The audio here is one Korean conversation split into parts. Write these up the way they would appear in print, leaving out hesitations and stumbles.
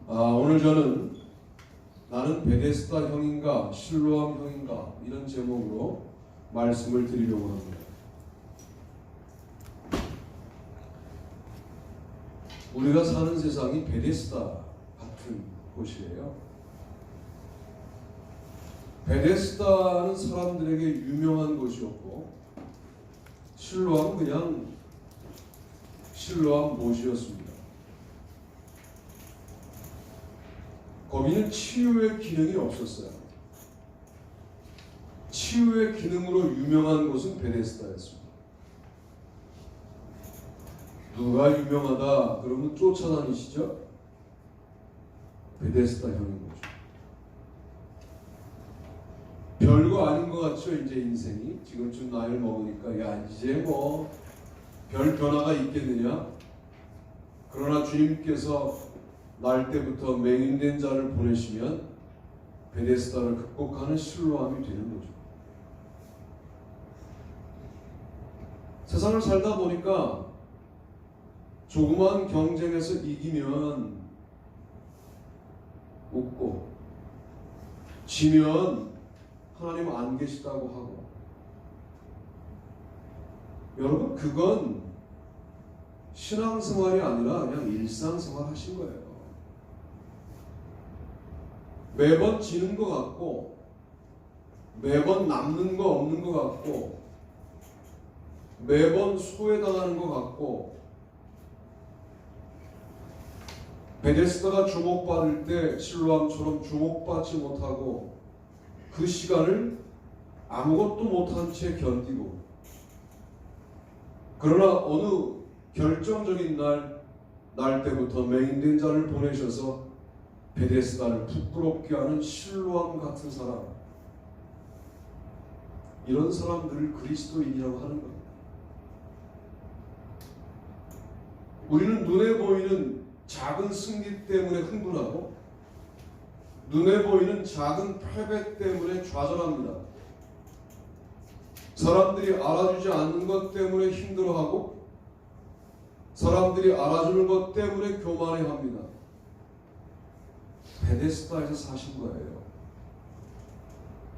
오늘 저는 나는 베데스다 형인가 실로암 형인가 이런 제목으로 말씀을 드리려고 합니다. 우리가 사는 세상이 베데스다 같은 곳이에요. 베데스다는 사람들에게 유명한 곳이었고 실로암은 그냥 실로암 못이었습니다. 거기는 치유의 기능이 없었어요. 치유의 기능으로 유명한 곳은 베데스다였습니다. 누가 유명하다 그러면 쫓아다니시죠? 베데스다 형인 거죠. 별거 아닌 것 같죠? 이제 인생이 지금쯤 나이를 먹으니까 야 이제 뭐 별 변화가 있겠느냐? 그러나 주님께서 날 때부터 맹인된 자를 보내시면 베데스다를 극복하는 실로암이 되는 거죠. 세상을 살다 보니까 조그만 경쟁에서 이기면 웃고 지면 하나님 안 계시다고 하고, 여러분 그건 신앙생활이 아니라 그냥 일상생활 하신 거예요. 매번 지는 것 같고 매번 남는 거 없는 것 같고 매번 소외당하는 것 같고, 베데스다가 주목받을 때 실로암처럼 주목받지 못하고 그 시간을 아무것도 못한 채 견디고, 그러나 어느 결정적인 날 때부터 맹인된 자를 보내셔서 베데스다를 부끄럽게 하는 실로암 같은 사람, 이런 사람들을 그리스도인이라고 하는 겁니다. 우리는 눈에 보이는 작은 승리 때문에 흥분하고 눈에 보이는 작은 패배 때문에 좌절합니다. 사람들이 알아주지 않는 것 때문에 힘들어하고 사람들이 알아주는 것 때문에 교만해합니다. 베데스다에서 사신 거예요.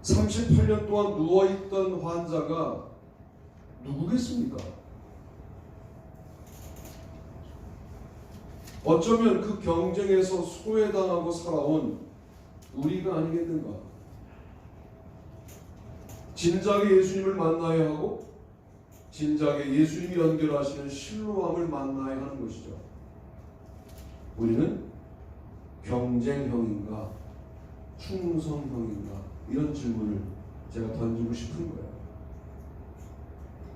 38년 동안 누워있던 환자가 누구겠습니까? 어쩌면 그 경쟁에서 소외당하고 살아온 우리가 아니겠는가? 진작에 예수님을 만나야 하고 진작에 예수님이 연결하시는 실로암을 만나야 하는 것이죠. 우리는 경쟁형인가 충성형인가 이런 질문을 제가 던지고 싶은 거예요.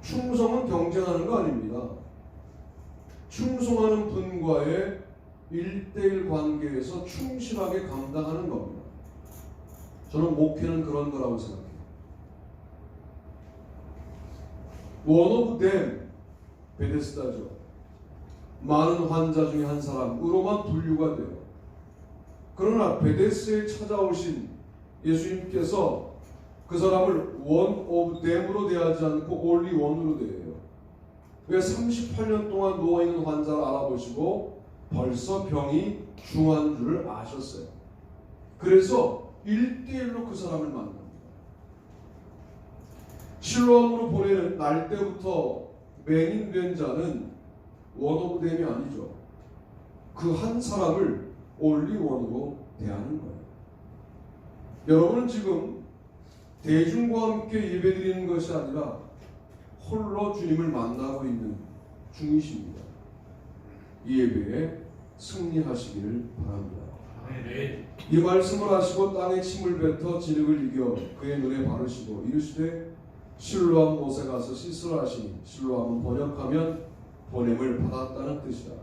충성은 경쟁하는 거 아닙니다. 충성하는 분과의 1:1 관계에서 충실하게 감당하는 겁니다. 저는 목회는 그런 거라고 생각해요. One of them, 베데스다죠. 많은 환자 중에 한 사람으로만 분류가 돼요. 그러나 베데스다에 찾아오신 예수님께서 그 사람을 one of them으로 대하지 않고 only one으로 대해요. 왜 38년 동안 누워있는 환자를 알아보시고 벌써 병이 중한 줄을 아셨어요. 그래서 1:1로 그 사람을 만납니다. 실로암으로 보내는 날 때부터 맹인된 자는 원오브댐이 아니죠. 그 한 사람을 only one으로 대하는 거예요. 여러분은 지금 대중과 함께 예배드리는 것이 아니라 홀로 주님을 만나고 있는 중이십니다. 이 예배에 승리하시기를 바랍니다. 이 말씀을 하시고 땅에 침을 뱉어 진흙을 이겨 그의 눈에 바르시고 이르시되 실로암 못에 가서 씻으라 하시니, 실로암은 번역하면 보냄을 받았다는 뜻이다.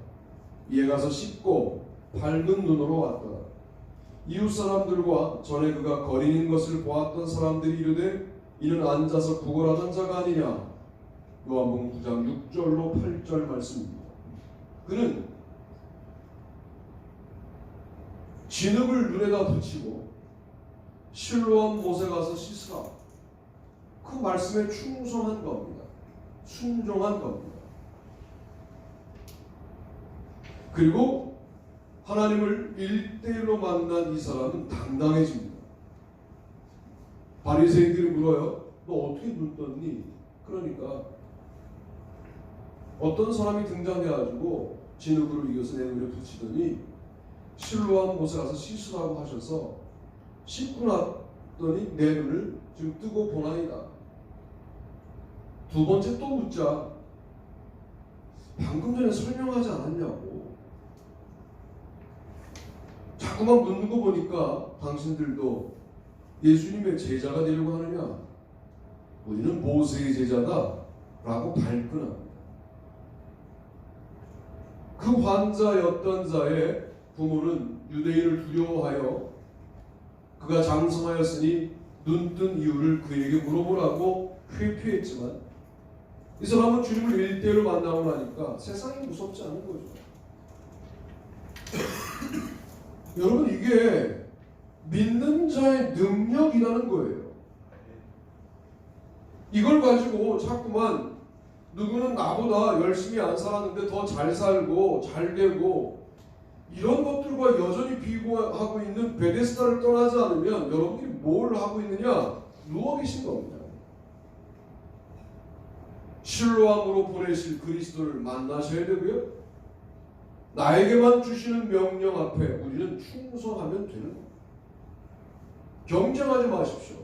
이에 가서 씻고 밝은 눈으로 왔더라. 이웃 사람들과 전에 그가 거린인 것을 보았던 사람들이 이르되 이는 앉아서 구걸하던 자가 아니냐. 요한복음 9장 6절로 8절 말씀입니다. 그는 진흙을 눈에다 붙이고 실로암 못에 가서 씻으라, 그 말씀에 충성한 겁니다. 순종한 겁니다. 그리고 하나님을 1대1로 만난 이 사람은 당당해집니다. 바리새인들이 물어요. 너 어떻게 눈 떴니? 그러니까 어떤 사람이 등장해가지고 진흙으로 이어서 내 눈에 붙이더니 실로암 못에 가서 씻으라고 하셔서 씻고 났더니 내 눈을 지금 뜨고 보나이다. 두 번째 또 묻자. 방금 전에 설명하지 않았냐고. 자꾸만 묻는 거 보니까 당신들도 예수님의 제자가 되려고 하느냐? 우리는 모세의 제자다 라고 발끈합니다. 그 환자였던 자의 부모는 유대인을 두려워하여 그가 장성하였으니 눈뜬 이유를 그에게 물어보라고 회피했지만 이 사람은 주님을 1대1로 만나고 나니까 세상이 무섭지 않은 거죠. 여러분, 이게 믿는 자의 능력이라는 거예요. 이걸 가지고 자꾸만 누구는 나보다 열심히 안 살았는데 더 잘 살고 잘 되고 이런 것들과 여전히 비교하고 있는 베데스다를 떠나지 않으면 여러분들이 뭘 하고 있느냐? 누워 계신 겁니다. 실로암으로 보내실 그리스도를 만나셔야 되고요. 나에게만 주시는 명령 앞에 우리는 충성하면 되는 겁니다. 경쟁하지 마십시오.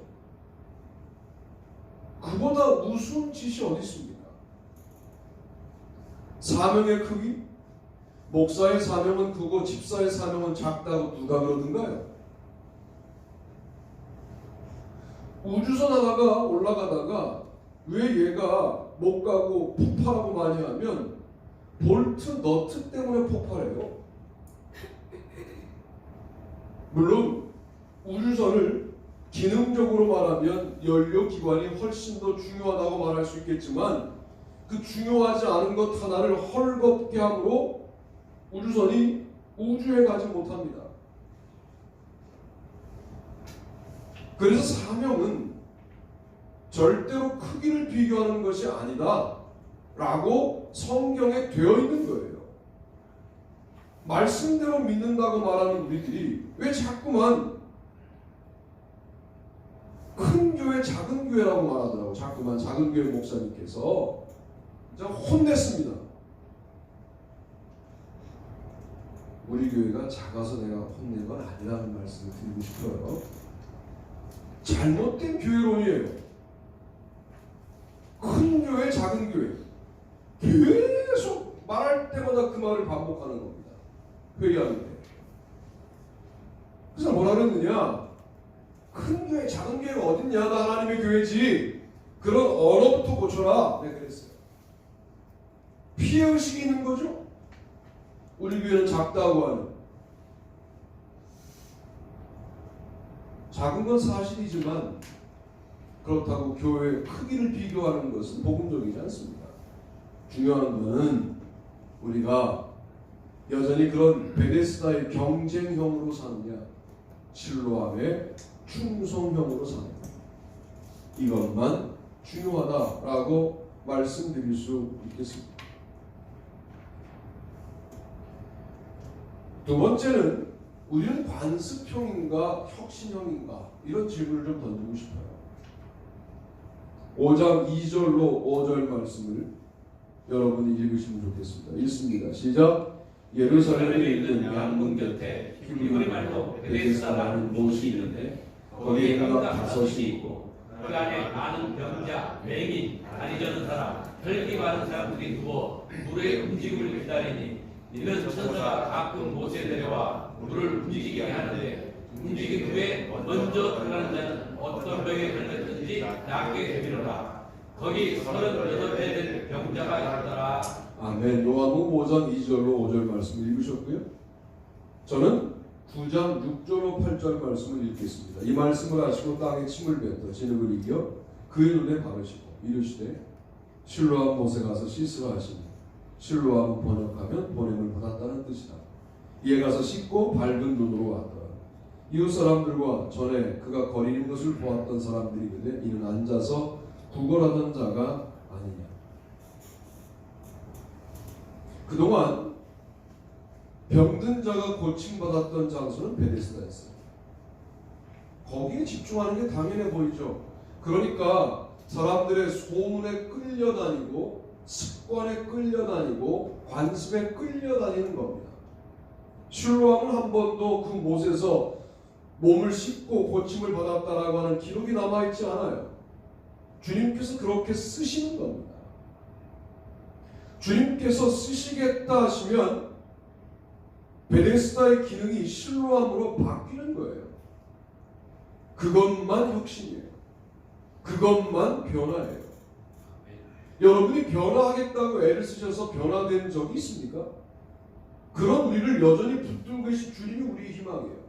그보다 우스운 짓이 어디 있습니까? 사명의 크기? 목사의 사명은 크고 집사의 사명은 작다고 누가 그러던가요? 우주선 하나가 올라가다가 왜 얘가 못 가고 폭발하고 많이 하면 볼트, 너트 때문에 폭발해요. 물론 우주선을 기능적으로 말하면 연료기관이 훨씬 더 중요하다고 말할 수 있겠지만 그 중요하지 않은 것 하나를 헐겁게 함으로 우주선이 우주에 가지 못합니다. 그래서 사명은 절대로 크기를 비교하는 것이 아니다 라고 성경에 되어 있는 거예요. 말씀대로 믿는다고 말하는 우리들이 왜 자꾸만 큰 교회, 작은 교회라고 말하더라고. 자꾸만 작은 교회 목사님께서 제가 혼냈습니다. 우리 교회가 작아서 내가 혼낸 건 아니라는 말씀을 드리고 싶어요. 잘못된 교회론이에요. 큰 교회, 작은 교회. 계속 말할 때마다 그 말을 반복하는 겁니다. 회의하는데. 그래서 뭐라 그랬느냐? 큰 교회, 작은 교회가 어딨냐? 나 하나님의 교회지. 그런 언어부터 고쳐라. 네, 그랬어요. 피해의식이 있는 거죠. 우리 교회는 작다고 하는. 작은 건 사실이지만 그렇다고 교회의 크기를 비교하는 것은 복음적이지 않습니다. 중요한 것은 우리가 여전히 그런 베데스다의 경쟁형으로 사느냐, 실로암의 충성형으로 사느냐, 이것만 중요하다라고 말씀드릴 수 있겠습니다. 두 번째는 우리는 관습형인가 혁신형인가 이런 질문을 좀 던지고 싶어요. 5장 2절로 5절 말씀을 여러분이 읽으시면 좋겠습니다. 읽습니다. 시작. 예루살렘에 있는 양문 곁에 히브리 말로 베데스다라는 곳이 있는데 거기에 각 5이 있고 그 안에 많은 병자, 맹인, 다리 저는 사람, 혈기 많은 사람들이 누워 물의 움직임을 기다리니 이는 천사가 가끔 못에 내려와 물을 움직이게 하는데 움직인 후에 먼저 들어가는 자는 어떤 병에 걸렸든지 낫게 되리로라. 거기 38배 된 병자가 있더라. 아멘. 요한복음 5장 2절로 5절 말씀을 읽으셨고요. 저는 9장 6절로 8절 말씀을 읽겠습니다. 이 말씀을 하시고 땅에 침을 뱉어 진흙을 이겨 그의 눈에 바르시고 이르시되 실로암 못에 가서 씻으라 하시니 실로암 번역하면 보냄을 받았다는 뜻이다. 이에 가서 씻고 밝은 눈으로 왔더라. 이웃 사람들과 전에 그가 거리는 것을 보았던 사람들이 그대 이는 앉아서 구걸하던 자가 아니냐. 그동안 병든 자가 고침받았던 장소는 베데스다였어요. 거기에 집중하는 게 당연해 보이죠. 그러니까 사람들의 소문에 끌려다니고 습관에 끌려다니고 관습에 끌려다니는 겁니다. 실로암은 한 번도 그 못에서 몸을 씻고 고침을 받았다라고 하는 기록이 남아있지 않아요. 주님께서 그렇게 쓰시는 겁니다. 주님께서 쓰시겠다 하시면 베데스다의 기능이 실로암으로 바뀌는 거예요. 그것만 혁신이에요. 그것만 변화예요. 여러분이 변화하겠다고 애를 쓰셔서 변화된 적이 있습니까? 그런 우리를 여전히 붙들고 계신 주님이 우리의 희망이에요.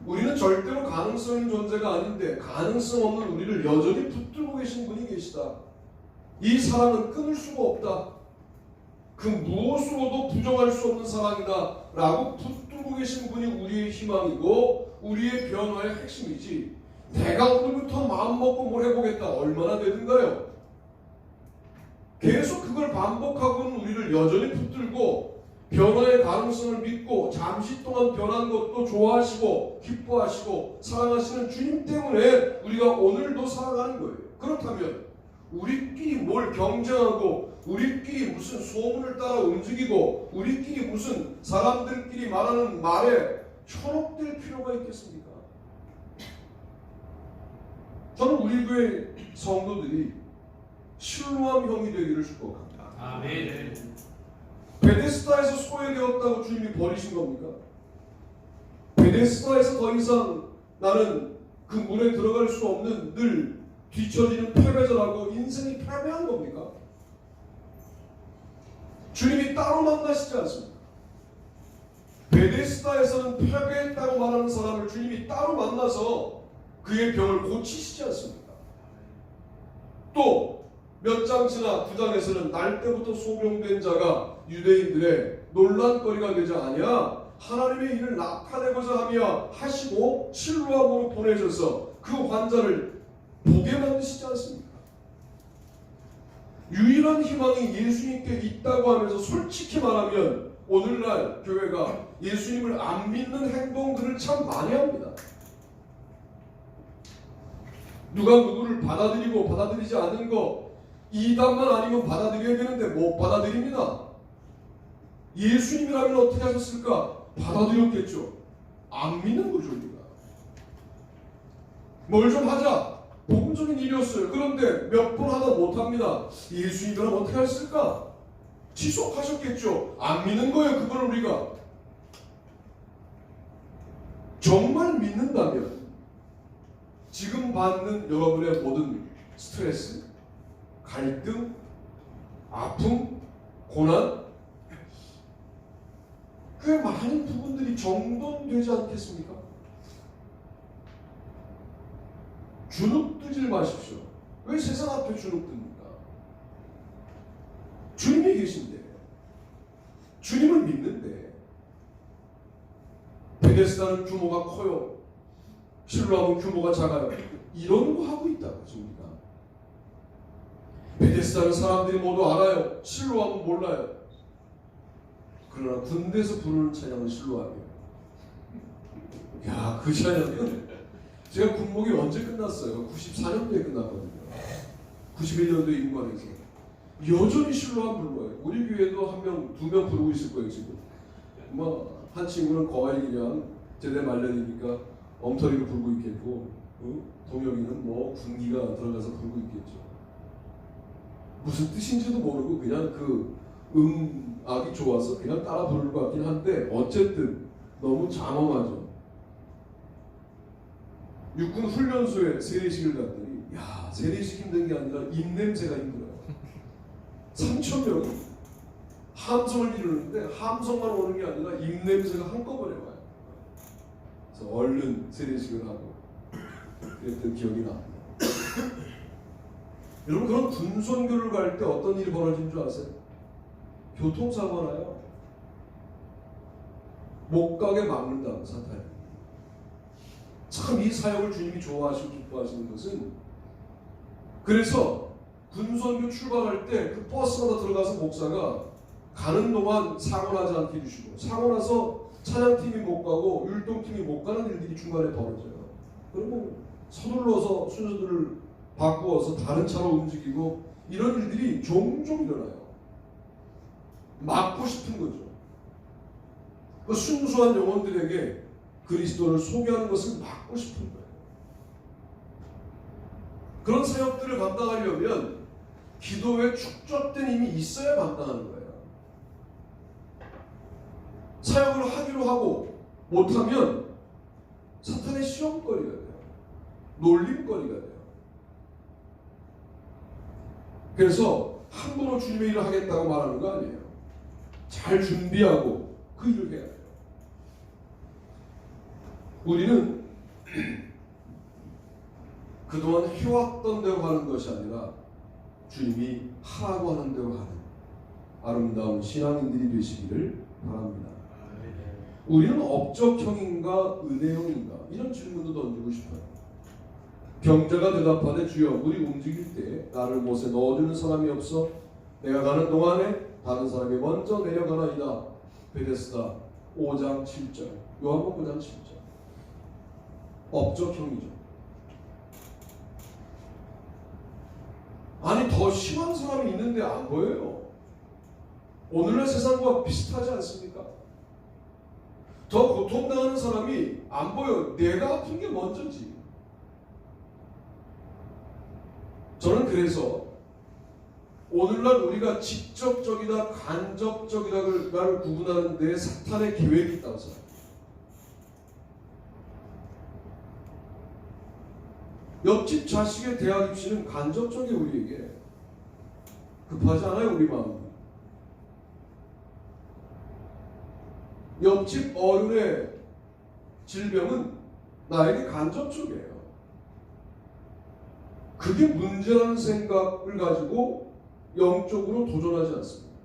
우리는 절대로 가능성 있는 존재가 아닌데 가능성 없는 우리를 여전히 붙들고 계신 분이 계시다. 이 사랑은 끊을 수가 없다. 그 무엇으로도 부정할 수 없는 사랑이다 라고 붙들고 계신 분이 우리의 희망이고 우리의 변화의 핵심이지, 내가 오늘부터 마음먹고 뭘 해보겠다 얼마나 되든가요? 계속 그걸 반복하고는 우리를 여전히 붙들고 변화의 가능성을 믿고 잠시 동안 변한 것도 좋아하시고 기뻐하시고 사랑하시는 주님 때문에 우리가 오늘도 살아가는 거예요. 그렇다면 우리끼리 뭘 경쟁하고 우리끼리 무슨 소문을 따라 움직이고 우리끼리 무슨 사람들끼리 말하는 말에 현혹될 필요가 있겠습니까? 저는 우리 교회 성도들이 실로암 형이 되기를 축복합니다. 아멘. 베데스다에서 소외되었다고 주님이 버리신 겁니까? 베데스다에서 더 이상 나는 그 문에 들어갈 수 없는 늘 뒤처지는 패배자라고 인생이 패배한 겁니까? 주님이 따로 만나시지 않습니까? 베데스다에서는 패배했다고 말하는 사람을 주님이 따로 만나서 그의 병을 고치시지 않습니까? 또 몇 장 지나 9장에서는 날 때부터 소명된 자가 유대인들의 논란거리가 되지 아니하 하나님의 일을 나타내고자 하며 하시고 실로암으로 보내셔서 그 환자를 보게 만드시지 않습니까? 유일한 희망이 예수님께 있다고 하면서 솔직히 말하면 오늘날 교회가 예수님을 안 믿는 행동들을 참 많이 합니다. 누가 누구를 받아들이고 받아들이지 않는 거 이단만 아니면 받아들여야 되는데 못 받아들입니다. 예수님이라면 어떻게 하셨을까? 받아들였겠죠. 안 믿는 거죠. 우리가 뭘 좀 하자, 복음적인 일이었어요. 그런데 몇 번 하다 못합니다. 예수님이라면 어떻게 했을까? 지속하셨겠죠. 안 믿는 거예요. 그걸 우리가 정말 믿는다면 지금 받는 여러분의 모든 스트레스, 갈등, 아픔, 고난, 꽤 많은 부분들이 정돈되지 않겠습니까? 주눅들지 마십시오. 왜 세상 앞에 주눅듭니까? 주님이 계신데, 주님을 믿는데, 베데스다는 규모가 커요. 실로암은 규모가 작아요. 이런 거 하고 있다고 우리가. 베데스다는 사람들이 모두 알아요. 실로암은 몰라요. 그러나 군대에서 부르는 찬양은 실로암이에요. 야, 그 찬양은 제가 군목이 언제 끝났어요? 94년도에 끝났거든요. 91년도에 임관해서 여전히 실로암 불러요. 우리 교회도 한 명, 두 명 부르고 있을 거예요 지금. 뭐 한 친구는 거의 그냥 제대 말년이니까 엉터리로 불고 있겠고, 동영이는 뭐 군기가 들어가서 불고 있겠죠. 무슨 뜻인지도 모르고 그냥 그 음악이 좋아서 그냥 따라 부를 것 같긴 한데 어쨌든 너무 장엄하죠. 육군 훈련소에 세례식을 갔더니 야, 세례식 힘든 게 아니라 입냄새가 힘들어요. 3,000명이 함성을 이루는데 함성만 오는 게 아니라 입냄새가 한꺼번에 와요. 그래서 얼른 세례식을 하고 그랬던 기억이 납니다. 여러분, 그런 군선교를 갈 때 어떤 일이 벌어진 줄 아세요? 교통사고 나요. 못 가게 막는다고 사탄이. 참 이 사역을 주님이 좋아하시고 기뻐하시는 것은, 그래서 군선교 출발할 때 그 버스마다 들어가서 목사가 가는 동안 사고 나지 않게 해주시고, 사고 나서 찬양팀이 못 가고 율동팀이 못 가는 일들이 중간에 벌어져요. 그러면 서둘러서 순서들을 바꾸어서 다른 차로 움직이고 이런 일들이 종종 일어나요. 막고 싶은 거죠. 그 순수한 영혼들에게 그리스도를 소개하는 것을 막고 싶은 거예요. 그런 사역들을 감당하려면 기도에 축적된 힘이 있어야 감당하는 거예요. 사역을 하기로 하고 못하면 사탄의 시험거리가 돼요. 놀림거리가 돼요. 그래서 함부로 주님의 일을 하겠다고 말하는 거 아니에요. 잘 준비하고 그 일을 해야 돼요. 우리는 그동안 해왔던 대로 하는 것이 아니라 주님이 하라고 하는 대로 하는 아름다운 신앙인들이 되시기를 바랍니다. 우리는 업적형인가 은혜형인가 이런 질문도 던지고 싶어요. 병자가 대답하되 주여 우리 움직일 때 나를 못에 넣어주는 사람이 없어 내가 가는 동안에 다른 사람이 먼저 내려가나이다. 베데스다 5장 7절 요한복음 5장 7절 업적형이죠. 아니 더 심한 사람이 있는데 안 보여요. 오늘날 세상과 비슷하지 않습니까? 더 고통당하는 사람이 안 보여. 내가 아픈 게 먼저지. 저는 그래서 오늘날 우리가 직접적이다 간접적이다를 구분하는 데 사탄의 계획이 있다고 생각합니다. 옆집 자식의 대학 입시는 간접적이 우리에게 급하지 않아요. 우리 마음이. 옆집 어른의 질병은 나에게 간접적이에요. 그게 문제라는 생각을 가지고 영적으로 도전하지 않습니다.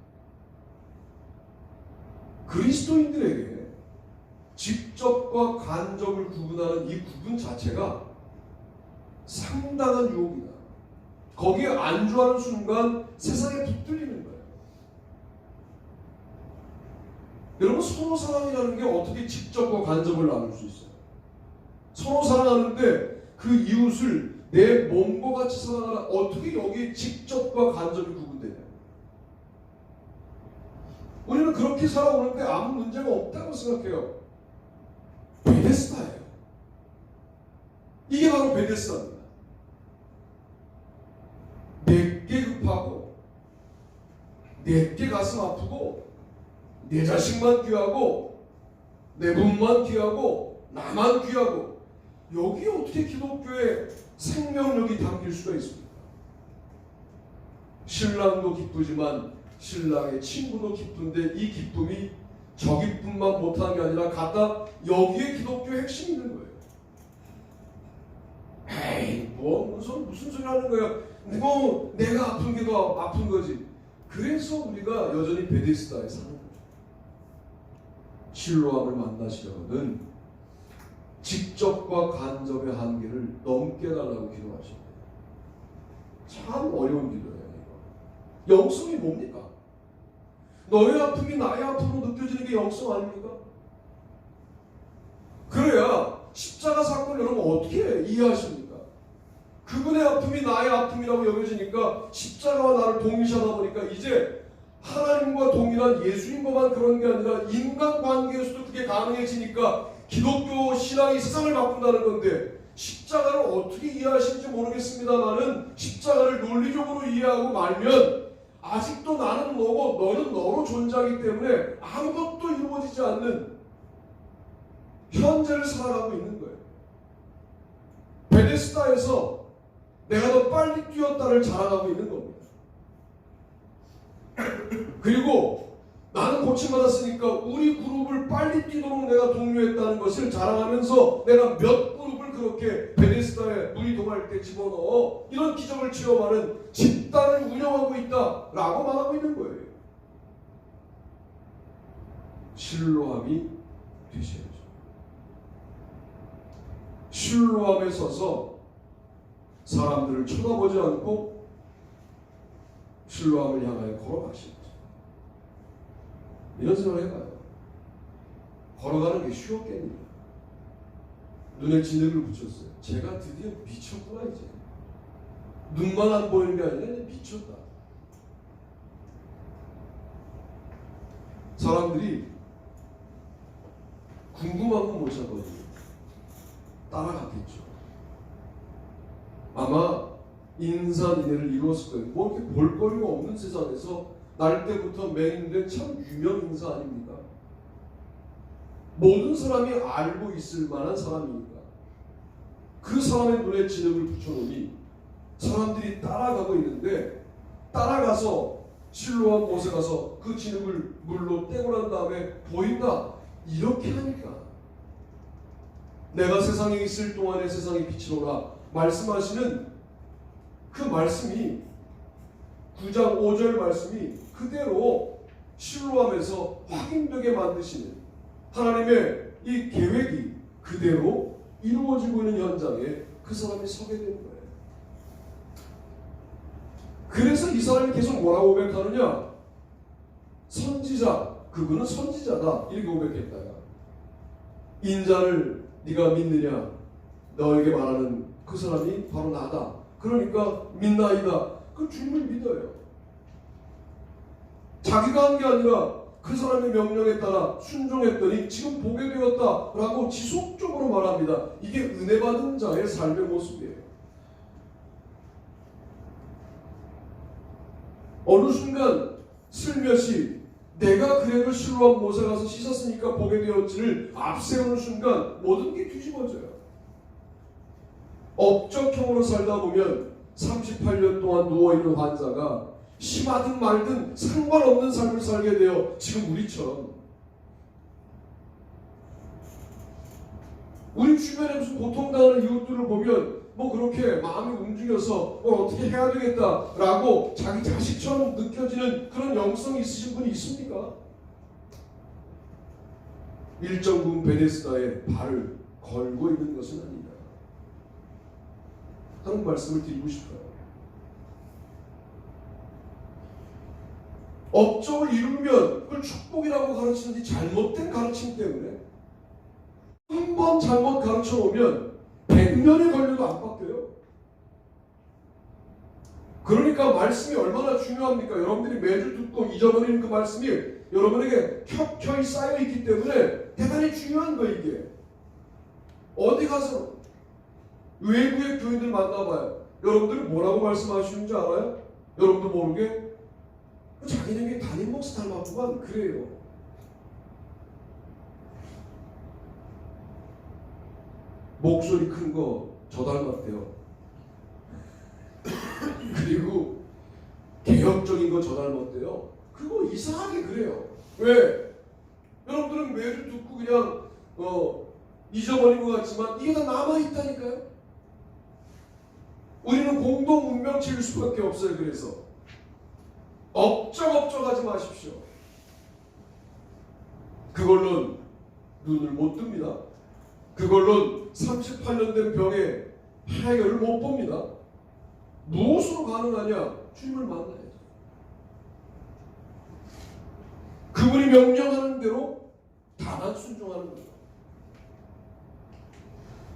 그리스도인들에게 직접과 간접을 구분하는 이 구분 자체가 상당한 유혹이다. 거기에 안주하는 순간 세상에 붙들리는 거예요. 여러분 서로 사랑이라는 게 어떻게 직접과 간접을 나눌 수 있어요? 서로 사랑하는데 그 이웃을 내 몸과 같이 사랑하라. 어떻게 여기에 직접과 간접이 구분되냐? 우리는 그렇게 살아오는데 아무 문제가 없다고 생각해요. 베데스다예요. 이게 바로 베데스다입니다. 내게 급하고 내게 가슴 아프고 내 자식만 귀하고 내 분만 귀하고 나만 귀하고 여기에 어떻게 기독교의 생명력이 담길 수가 있습니까? 신랑도 기쁘지만 신랑의 친구도 기쁜데 이 기쁨이 저 기쁨만 못하는 게 아니라 갖다 여기에 기독교의 핵심이 있는 거예요. 에이 무슨 소리 하는 거야. 내가 아픈 게 더 아픈 거지. 그래서 우리가 여전히 베데스다에 사는 거죠. 실로암을 만나시려거든 직접과 간접의 한계를 넘게 달라고 기도하십니다. 참 어려운 기도예요. 이거. 영성이 뭡니까? 너의 아픔이 나의 아픔으로 느껴지는 게 영성 아닙니까? 그래야 십자가 사건 여러분 어떻게 이해하십니까? 그분의 아픔이 나의 아픔이라고 여겨지니까 십자가와 나를 동일시하다 보니까 이제 하나님과 동일한 예수님과만 그런 게 아니라 인간관계에서도 그게 가능해지니까 기독교 신앙이 세상을 바꾼다는 건데 십자가를 어떻게 이해하시는지 모르겠습니다만은 십자가를 논리적으로 이해하고 말면 아직도 나는 너고 너는 너로 존재하기 때문에 아무것도 이루어지지 않는 현재를 살아가고 있는 거예요. 베데스다에서 내가 더 빨리 뛰었다를 자랑하고 있는 겁니다. 그리고 나는 고침받았으니까 우리 그룹을 빨리 뛰도록 내가 독려했다는 것을 자랑하면서 내가 몇 그룹을 그렇게 베데스다에 물이 동할 때 집어넣어 이런 기적을 체험하는 집단을 운영하고 있다라고 말하고 있는 거예요. 실로암이 되셔야죠. 실로암에 서서 사람들을 쳐다보지 않고 실로암을 향하여 걸어가십니다. 이런 생각을 해봐요. 걸어가는 게 쉬웠겠느냐. 눈에 진흙을 붙였어요. 제가 드디어 미쳤구나 이제. 눈만 안 보이는 게 아니라 이제 미쳤다. 사람들이 궁금한 건 못 찾거든요. 따라갔겠죠. 아마 인산인해를 이루었을 거예요. 뭐 이렇게 볼거리가 없는 세상에서 날 때부터 맹인된 참 유명 인사 아닙니까? 모든 사람이 알고 있을 만한 사람이니까. 그 사람의 눈에 진흙을 붙여놓으니 사람들이 따라가고 있는데, 따라가서 실로암 못에 가서 그 진흙을 물로 떼고 난 다음에 보인다 이렇게 하니까, 내가 세상에 있을 동안에 세상에 빛이로라 말씀하시는 그 말씀이 9장 5절 말씀이 그대로 실로암에서 확인되게 만드시는 하나님의 이 계획이 그대로 이루어지고 있는 현장에 그 사람이 서게 되는 거예요. 그래서 이 사람이 계속 뭐라고 고백하느냐? 선지자, 그분은 선지자다 이렇게 고백했다. 인자를 네가 믿느냐? 너에게 말하는 그 사람이 바로 나다. 그러니까 믿나이다. 그 주님을 믿어요. 자기가 한 게 아니라 그 사람의 명령에 따라 순종했더니 지금 보게 되었다라고 지속적으로 말합니다. 이게 은혜 받은 자의 삶의 모습이에요. 어느 순간 슬며시 내가 그래도 실로암 못에 가서 씻었으니까 보게 되었지를 앞세우는 순간 모든 게 뒤집어져요. 업적형으로 살다 보면 38년 동안 누워있는 환자가 심하든 말든 상관없는 삶을 살게 돼요. 지금 우리처럼. 우리 주변에 무슨 고통당하는 이웃들을 보면 뭐 그렇게 마음이 움직여서 뭘 어떻게 해야 되겠다라고 자기 자식처럼 느껴지는 그런 영성이 있으신 분이 있습니까? 일정군 베데스다에 발을 걸고 있는 것은 아니다 하는 말씀을 드리고 싶어요. 업적을 이루면 그걸 축복이라고 가르치는지 잘못된 가르침 때문에 한 번 잘못 가르쳐 놓으면 100년이 걸려도 안 바뀌어요. 그러니까 말씀이 얼마나 중요합니까? 여러분들이 매주 듣고 잊어버리는 그 말씀이 여러분에게 켜켜이 쌓여있기 때문에 대단히 중요한 거예요. 이게 어디 가서 외부의 교인들 만나봐요. 여러분들이 뭐라고 말씀하시는지 알아요? 여러분도 모르게 자기네게 담임 목사 닮았구만 그래요. 목소리 큰 거 저 닮았대요. 그리고 개혁적인 거 저 닮았대요. 그거 이상하게 그래요. 왜? 여러분들은 매주 듣고 그냥 잊어버린 것 같지만 이게 다 남아있다니까요. 우리는 공동 운명체일 수밖에 없어요. 그래서 업적하지 마십시오. 그걸로는 눈을 못 뜹니다. 그걸로는 38년 된 병에 해결을 못 봅니다. 무엇으로 가능하냐? 주님을 만나야죠. 그분이 명령하는 대로 다만 순종하는 거예요.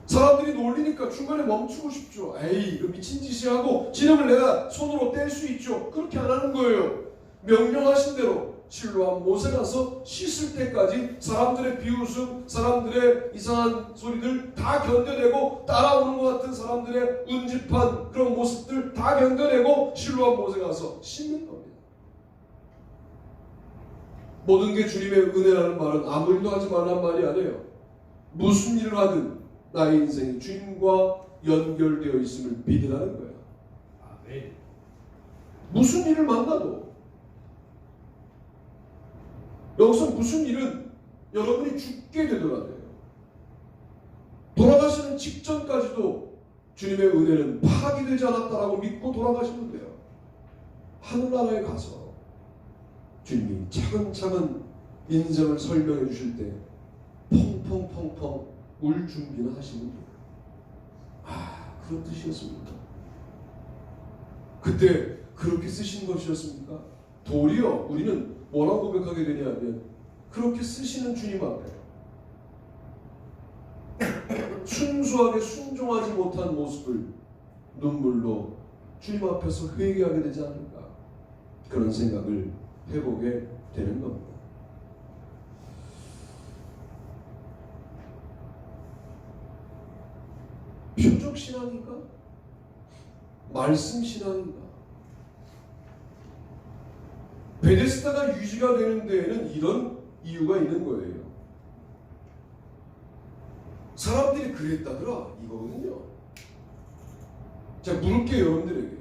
사람들이 놀리니까 중간에 멈추고 싶죠. 에이, 이거 미친 짓이야 하고 진흙을 내가 손으로 뗄 수 있죠. 그렇게 안 하는 거예요. 명령하신 대로 실로암 못에 가서 씻을 때까지 사람들의 비웃음, 사람들의 이상한 소리들 다 견뎌내고 따라오는 것 같은 사람들의 운집한 그런 모습들 다 견뎌내고 실로암 못에 가서 씻는 겁니다. 모든 게 주님의 은혜라는 말은 아무 일도 하지 말란 말이 아니에요. 무슨 일을 하든 나의 인생이 주님과 연결되어 있음을 믿으라는 거예요. 아멘. 무슨 일을 만나도 여기서 무슨 일은 여러분이 죽게 되더라도요. 돌아가시는 직전까지도 주님의 은혜는 파기되지 않았다라고 믿고 돌아가시면 돼요. 하늘나라에 가서 주님이 차근차근 인생을 설명해 주실 때 펑펑펑펑 울 준비는 하시는 거예요. 아, 그런 뜻이었습니까? 그때 그렇게 쓰신 것이었습니까? 도리어 우리는 뭐라고 고백하게 되냐면 그렇게 쓰시는 주님 앞에 순수하게 순종하지 못한 모습을 눈물로 주님 앞에서 회개하게 되지 않을까, 그런 생각을 해보게 되는 겁니다. 표적 신앙인가? 말씀 신앙인가? 베데스다가 유지가 되는 데에는 이런 이유가 있는 거예요. 사람들이 그랬다더라 이거거든요. 제가 물을게요 여러분들에게.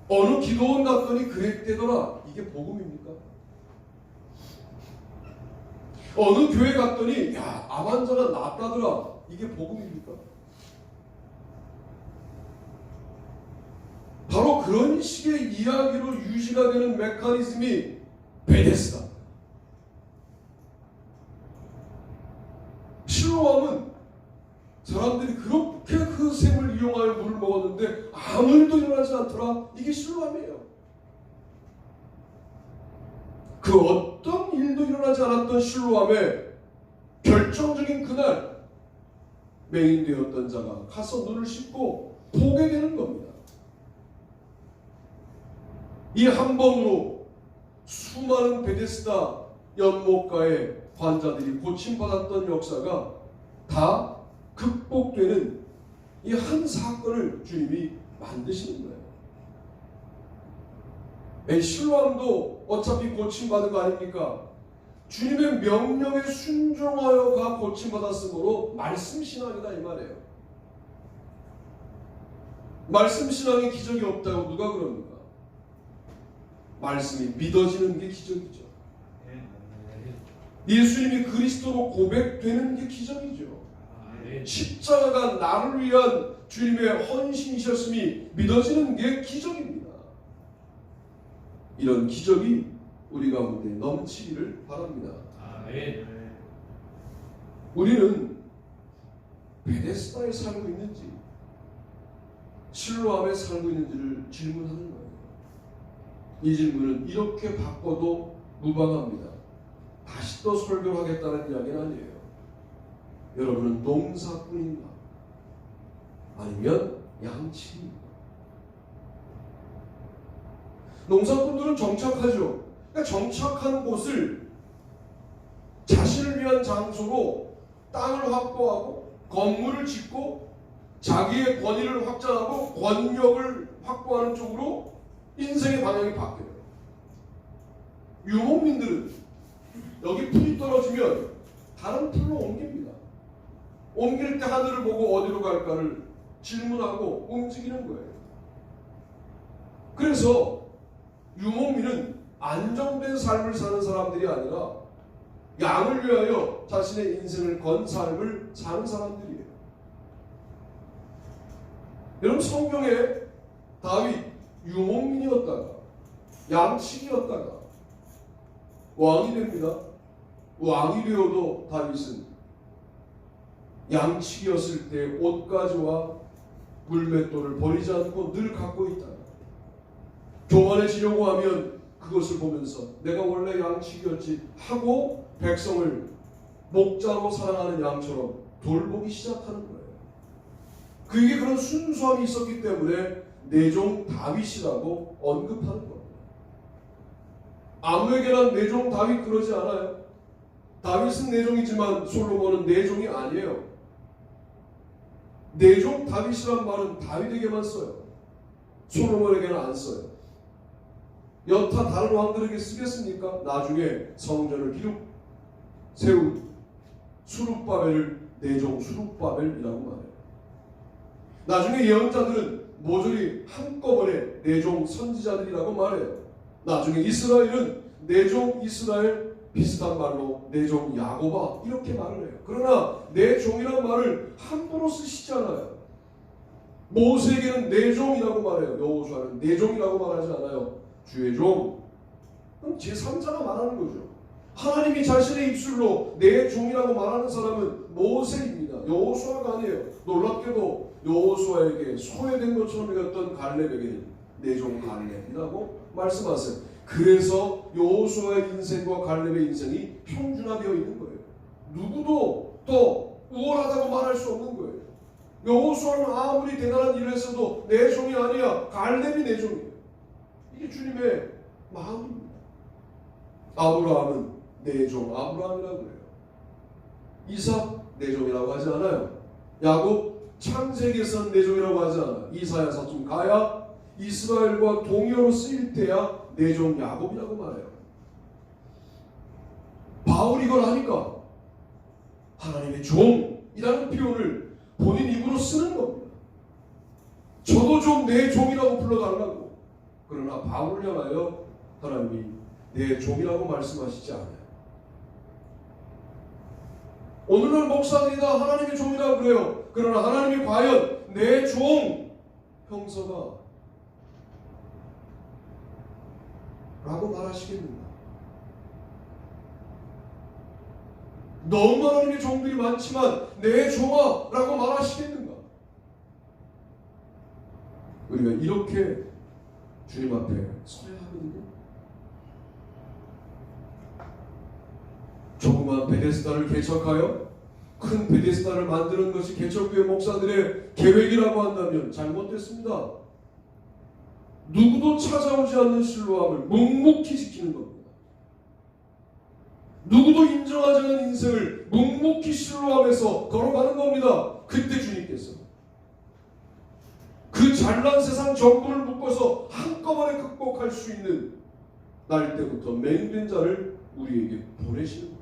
어느 기도원 갔더니 그랬대더라, 이게 복음입니까? 어느 교회 갔더니 야 암 환자가 낫다더라, 이게 복음입니까? 바로 그런 식의 이야기로 유지가 되는 메커니즘이 베데스다. 실로암은 사람들이 그렇게 그 샘을 이용하여 물을 먹었는데 아무 일도 일어나지 않더라, 이게 실로암이에요. 그 어떤 일도 일어나지 않았던 실로암의 결정적인 그날 맹인되었던 자가 가서 눈을 씻고 보게 되는 겁니다. 이 한 번으로 수많은 베데스다 연못가의 환자들이 고침받았던 역사가 다 극복되는 이 한 사건을 주님이 만드시는 거예요. 실로암도 어차피 고침받은 거 아닙니까? 주님의 명령에 순종하여가 고침받았으므로 말씀신앙이다 이 말이에요. 말씀신앙에 기적이 없다고 누가 그럽니까? 말씀이 믿어지는 게 기적이죠. 예수님이 그리스도로 고백되는 게 기적이죠. 십자가가 나를 위한 주님의 헌신이셨음이 믿어지는 게 기적입니다. 이런 기적이 우리 가운데 넘치기를 바랍니다. 우리는 베데스다에 살고 있는지 실로암에 살고 있는지를 질문하는 거예요. 이 질문은 이렇게 바꿔도 무방합니다. 다시 또 설교를 하겠다는 이야기는 아니에요. 여러분은 농사꾼인가? 아니면 양치인가? 농사꾼들은 정착하죠. 그러니까 정착한 곳을 자신을 위한 장소로 땅을 확보하고 건물을 짓고 자기의 권위를 확장하고 권력을 확보하는 쪽으로 인생의 방향이 바뀌어요. 유목민들은 여기 풀이 떨어지면 다른 풀로 옮깁니다. 옮길 때 하늘을 보고 어디로 갈까를 질문하고 움직이는 거예요. 그래서 유목민은 안정된 삶을 사는 사람들이 아니라 양을 위하여 자신의 인생을 건 삶을 사는 사람들이에요. 여러분, 성경에 다윗 유목민이었다가 양치기였다가 왕이 됩니다. 왕이 되어도 다윗은 양치기였을 때 옷가지와 물맷돌을 버리지 않고 늘 갖고 있다. 교만해지려고 하면 그것을 보면서 내가 원래 양치기였지 하고 백성을 목자로 사랑하는 양처럼 돌보기 시작하는 거예요. 그에게 그런 순수함이 있었기 때문에 내종 다윗이라고 언급하는 겁니다. 아무에게나 내종 다윗 그러지 않아요. 다윗은 내종이지만 솔로몬은 내종이 아니에요. 내종 다윗이란 말은 다윗에게만 써요. 솔로몬에게는 안 써요. 여타 다른 왕들에게 쓰겠습니까? 나중에 성전을 세운 수룹바벨을 내종 수룹바벨이라고 말해요. 나중에 예언자들은 모조리 한꺼번에 내종 선지자들이라고 말해요. 나중에 이스라엘은 내종 이스라엘, 비슷한 말로 내종 야고바 이렇게 말을 해요. 그러나 내종이라는 말을 함부로 쓰시지 않아요. 모세에게는 내종이라고 말해요. 여호수아는 내종이라고 말하지 않아요. 주의 종. 그럼 제3자가 말하는 거죠. 하나님이 자신의 입술로 내 종이라고 말하는 사람은 모세입니다. 여호수아가 아니에요. 놀랍게도 여호수아에게 소외된 것처럼 여겼던 갈렙에게는 내 종 갈렙이라고 말씀하세요. 그래서 여호수아의 인생과 갈렙의 인생이 평준화되어 있는 거예요. 누구도 더 우월하다고 말할 수 없는 거예요. 여호수아는 아무리 대단한 일을 했어도 내 종이 아니야. 갈렙이 내 종이에요. 이게 주님의 마음입니다. 아브라함은 내 종 아브라함이라고 해요. 이삭 내 종이라고 하지 않아요. 야곱 창세기에서는 내 종이라고 하지 않아요. 이사야서쯤 가야 이스라엘과 동요로 쓰일 때야 내 종 야곱이라고 말해요. 바울이 이걸 하니까 하나님의 종이라는 표현을 본인 입으로 쓰는 겁니다. 저도 좀 내 종이라고 불러달라고. 그러나 바울을 향하여 하나님이 내 종이라고 말씀하시지 않아요. 오늘날 목사들이 다 하나님의 종이라고 그래요. 그러나 하나님이 과연 내 종 형서가 라고 말하시겠는가? 너무 하나님의 종들이 많지만 내 종아 라고 말하시겠는가? 우리가 이렇게 주님 앞에 서야 하거든요. 조그만 베데스다를 개척하여 큰 베데스다를 만드는 것이 개척교회 목사들의 계획이라고 한다면 잘못됐습니다. 누구도 찾아오지 않는 신뢰함을 묵묵히 지키는 겁니다. 누구도 인정하지 않는 인생을 묵묵히 신뢰함에서 걸어가는 겁니다. 그때 주님께서 그 잘난 세상 정부를 묶어서 한꺼번에 극복할 수 있는 날 때부터 맹인된 자를 우리에게 보내시는 거죠.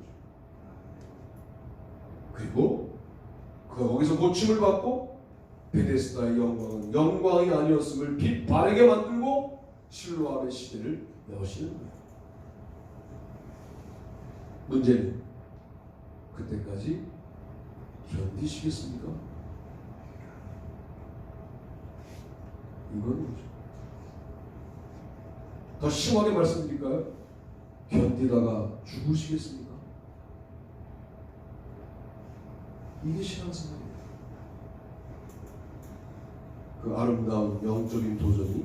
그리고 그가 거기서 고침을 받고 베데스다의 영광은 영광이 아니었음을 빛 바르게 만들고 실로암의 시대를 여시는 거예요. 문제는 그때까지 견디시겠습니까? 이건 뭐죠? 더 심하게 말씀드릴까요? 견디다가 죽으시겠습니까? 이게 신앙생활이에요. 그 아름다운 영적인 도전이